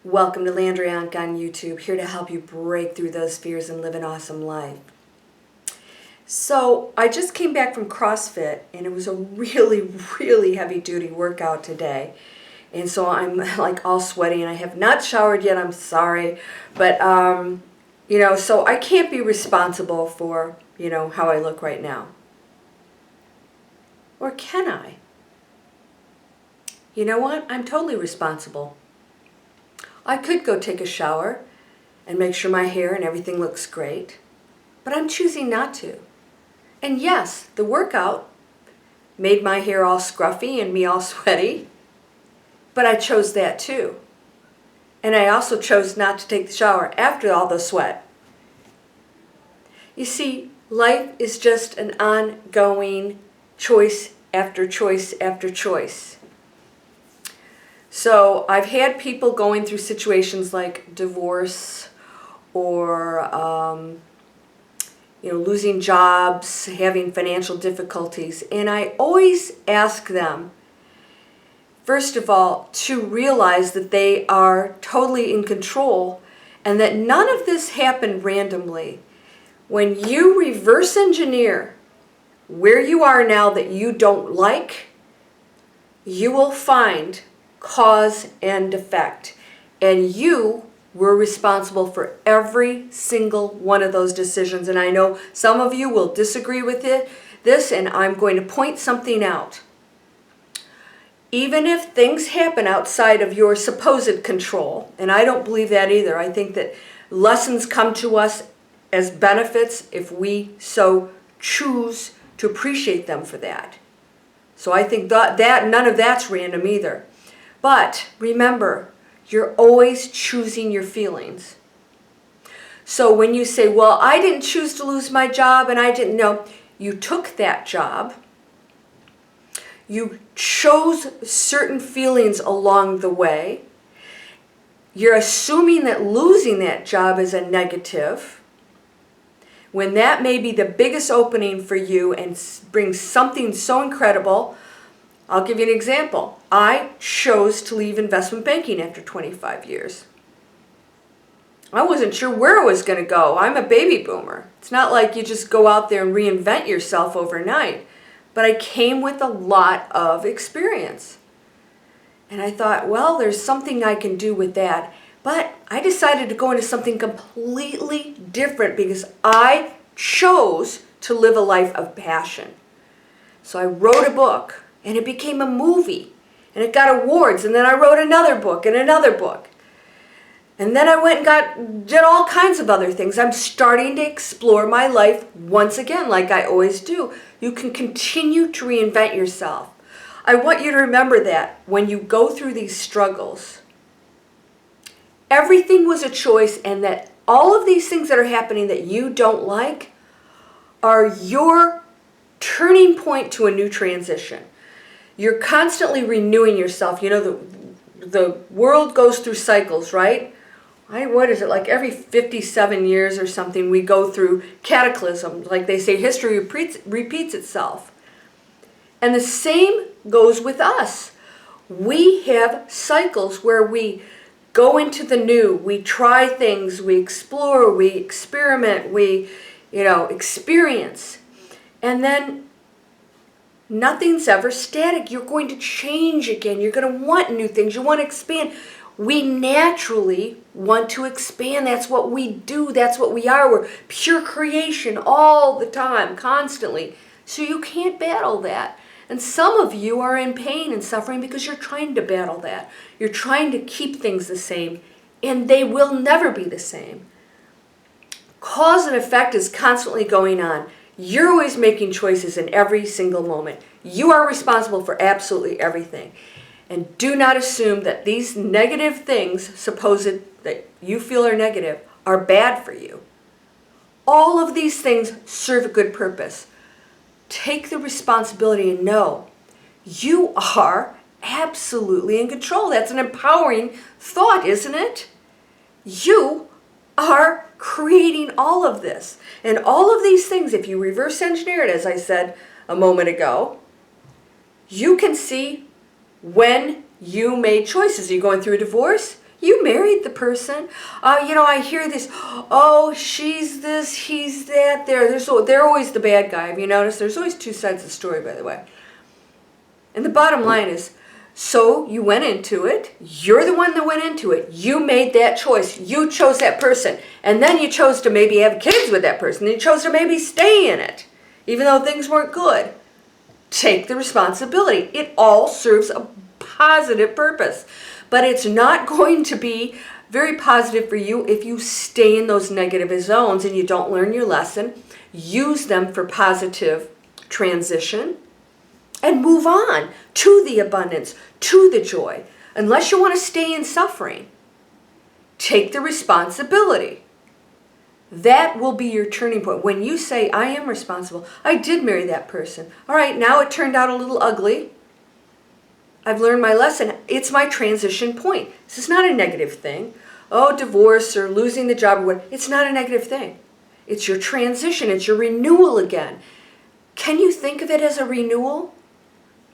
Welcome to Landry Onk on YouTube, here to help you break through those fears and live an awesome life. So I just came back from CrossFit and it was a really heavy duty workout today. And so I'm like all sweaty and I have not showered yet, I'm sorry. But, so I can't be responsible for, how I look right now. Or can I? You know what? I'm totally responsible. I could go take a shower and make sure my hair and everything looks great, but I'm choosing not to. And yes, the workout made my hair all scruffy and me all sweaty, but I chose that too. And I also chose not to take the shower after all the sweat. You see, life is just an ongoing choice after choice after choice. So I've had people going through situations like divorce or losing jobs, having financial difficulties. And I always ask them, first of all, to realize that they are totally in control and that none of this happened randomly. When you reverse engineer where you are now that you don't like, you will find cause and effect. And you were responsible for every single one of those decisions. And I know some of you will disagree with this, and I'm going to point something out. Even if things happen outside of your supposed control, and I don't believe that either, I think that lessons come to us as benefits if we so choose to appreciate them for that. So I think that none of that's random either. But remember, you're always choosing your feelings. So when you say, well, I didn't choose to lose my job and I didn't know, you took that job. You chose certain feelings along the way. You're assuming that losing that job is a negative, when that may be the biggest opening for you and brings something so incredible. I'll give you an example. I chose to leave investment banking after 25 years. I wasn't sure where I was going to go. I'm a baby boomer. It's not like you just go out there and reinvent yourself overnight. But I came with a lot of experience. And I thought, well, there's something I can do with that. But I decided to go into something completely different because I chose to live a life of passion. So I wrote a book. And it became a movie. And it got awards. And then I wrote another book and another book. And then I went and did all kinds of other things. I'm starting to explore my life once again, like I always do. You can continue to reinvent yourself. I want you to remember that when you go through these struggles, everything was a choice, and that all of these things that are happening that you don't like are your turning point to a new transition. You're constantly renewing yourself. The world goes through cycles, right? What is it, like every 57 years or something we go through cataclysm. Like they say, history repeats itself. And the same goes with us. We have cycles where we go into the new, we try things, we explore, we experiment, we, experience. And then nothing's ever static. You're going to change again. You're going to want new things. You want to expand. We naturally want to expand. That's what we do. That's what we are. We're pure creation all the time, constantly. So you can't battle that. And some of you are in pain and suffering because you're trying to battle that. You're trying to keep things the same, and they will never be the same. Cause and effect is constantly going on. You're always making choices in every single moment. You are responsible for absolutely everything. And do not assume that these negative things, supposed that you feel are negative, are bad for you. All of these things serve a good purpose. Take the responsibility and know you are absolutely in control. That's an empowering thought, isn't it? You are creating all of this. And all of these things, if you reverse engineer it, as I said a moment ago, you can see when you made choices. Are you going through a divorce? You married the person. I hear this, oh, she's this, he's that. They're always the bad guy. Have you noticed? There's always two sides of the story, by the way. And the bottom line is, so you went into it. You're the one that went into it. You made that choice. You chose that person. And then you chose to maybe have kids with that person. You chose to maybe stay in it, even though things weren't good. Take the responsibility. It all serves a positive purpose. But it's not going to be very positive for you if you stay in those negative zones and you don't learn your lesson. Use them for positive transition and move on to the abundance, to the joy. Unless you want to stay in suffering, take the responsibility. That will be your turning point. When you say, I am responsible, I did marry that person. All right, now it turned out a little ugly. I've learned my lesson. It's my transition point. This is not a negative thing. Oh, divorce or losing the job or what. It's not a negative thing. It's your transition. It's your renewal again. Can you think of it as a renewal?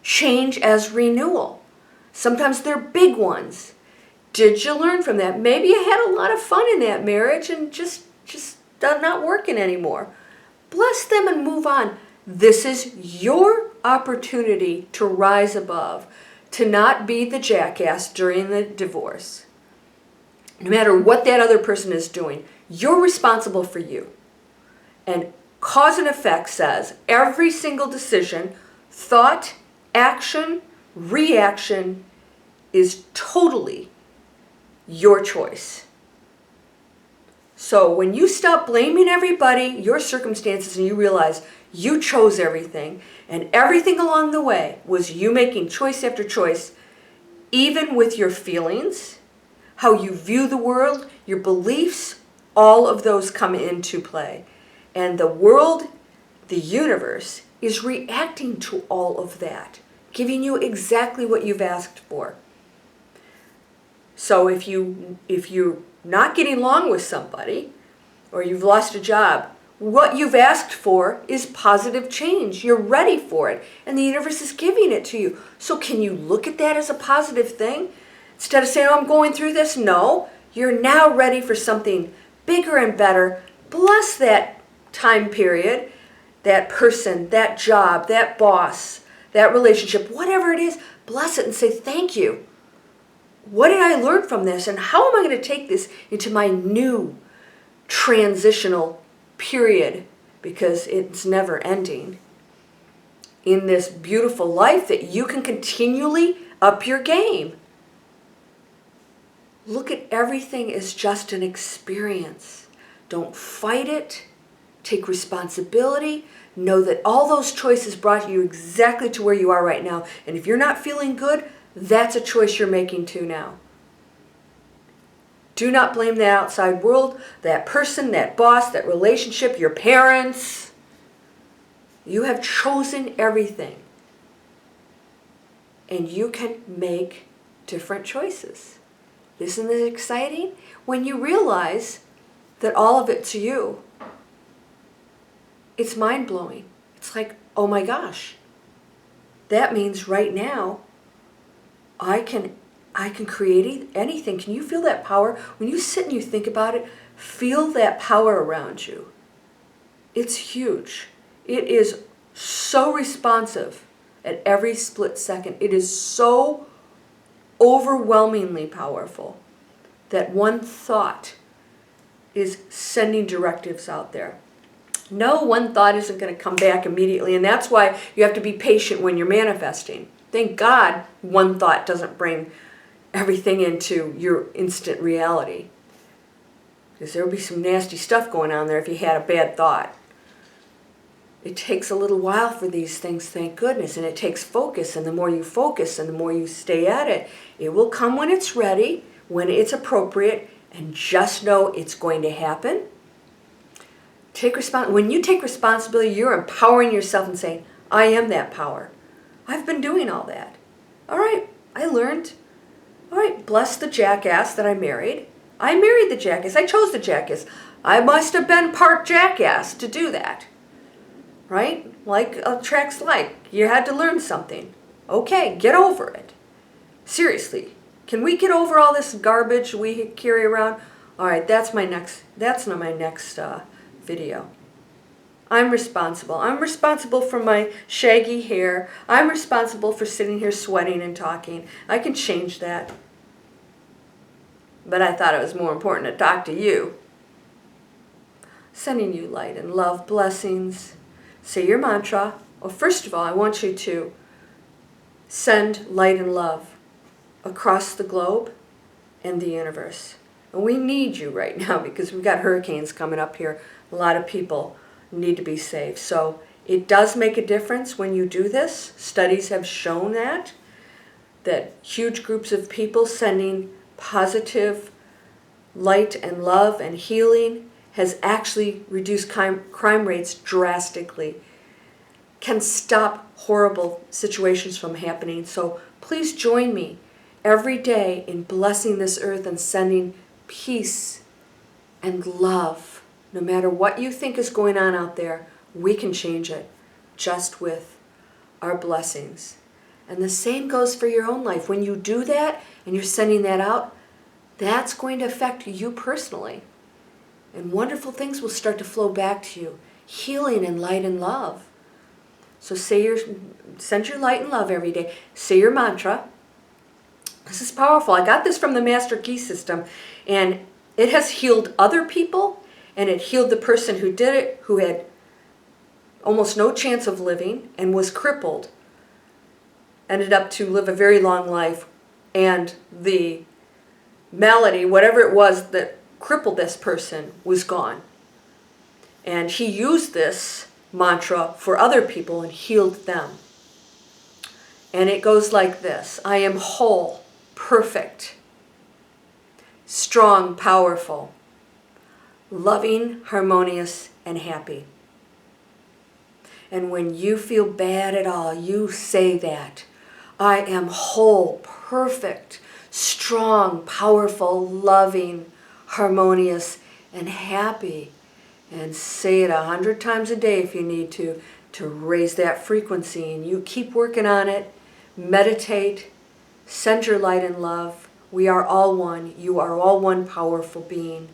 Change as renewal. Sometimes they're big ones. Did you learn from that? Maybe you had a lot of fun in that marriage and just not working anymore. Bless them and move on. This is your opportunity to rise above, to not be the jackass during the divorce. No matter what that other person is doing, you're responsible for you. And cause and effect says every single decision, thought, action, reaction is totally your choice. So when you stop blaming everybody, your circumstances, and you realize you chose everything, and everything along the way was you making choice after choice, even with your feelings, how you view the world, your beliefs, all of those come into play. And the world, the universe, is reacting to all of that, giving you exactly what you've asked for. So if you're not getting along with somebody, or you've lost a job, what you've asked for is positive change. You're ready for it, and the universe is giving it to you. So can you look at that as a positive thing? Instead of saying, oh, I'm going through this, no. You're now ready for something bigger and better. Bless that time period, that person, that job, that boss, that relationship, whatever it is, bless it and say thank you. What did I learn from this, and how am I going to take this into my new transitional period, because it's never ending, in this beautiful life that you can continually up your game. Look at everything as just an experience. Don't fight it. Take responsibility. Know that all those choices brought you exactly to where you are right now. And if you're not feeling good, that's a choice you're making too now. Do not blame that outside world, that person, that boss, that relationship, your parents. You have chosen everything. And you can make different choices. Isn't it exciting? When you realize that all of it's you, it's mind-blowing. It's like, oh my gosh, that means right now I can create anything. Can you feel that power? When you sit and you think about it, feel that power around you. It's huge. It is so responsive at every split second. It is so overwhelmingly powerful that one thought is sending directives out there. No, one thought isn't going to come back immediately, and that's why you have to be patient when you're manifesting. Thank God one thought doesn't bring everything into your instant reality, because there would be some nasty stuff going on there if you had a bad thought. It takes a little while for these things, thank goodness, and it takes focus, and the more you focus and the more you stay at it, it will come when it's ready, when it's appropriate, and just know it's going to happen. When you take responsibility, you're empowering yourself and saying, I am that power. I've been doing all that. All right, I learned. All right, bless the jackass that I married. I married the jackass. I chose the jackass. I must have been part jackass to do that. Right? Like attracts like. You had to learn something. Okay, get over it. Seriously. Can we get over all this garbage we carry around? All right, that's not my next video. I'm responsible. I'm responsible for my shaggy hair. I'm responsible for sitting here sweating and talking. I can change that. But I thought it was more important to talk to you. Sending you light and love, blessings. Say your mantra. Well, first of all, I want you to send light and love across the globe and the universe. And we need you right now because we've got hurricanes coming up here. A lot of people need to be saved. So it does make a difference when you do this. Studies have shown that huge groups of people sending positive light and love and healing has actually reduced crime rates drastically, can stop horrible situations from happening. So please join me every day in blessing this earth and sending peace and love. No matter what you think is going on out there, we can change it just with our blessings. And the same goes for your own life. When you do that and you're sending that out, that's going to affect you personally. And wonderful things will start to flow back to you. Healing and light and love. So send your light and love every day. Say your mantra. This is powerful. I got this from the Master Key System, and it has healed other people, and it healed the person who did it, who had almost no chance of living and was crippled, ended up to live a very long life, and the malady, whatever it was that crippled this person, was gone. And he used this mantra for other people and healed them. And it goes like this: I am whole, perfect, strong, powerful, loving, harmonious, and happy. And when you feel bad at all, you say that. I am whole, perfect, strong, powerful, loving, harmonious, and happy. And say it 100 times a day if you need to raise that frequency. And you keep working on it. Meditate. Send your light and love. We are all one. You are all one powerful being.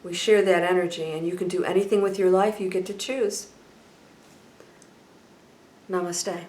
We share that energy, and you can do anything with your life you get to choose. Namaste.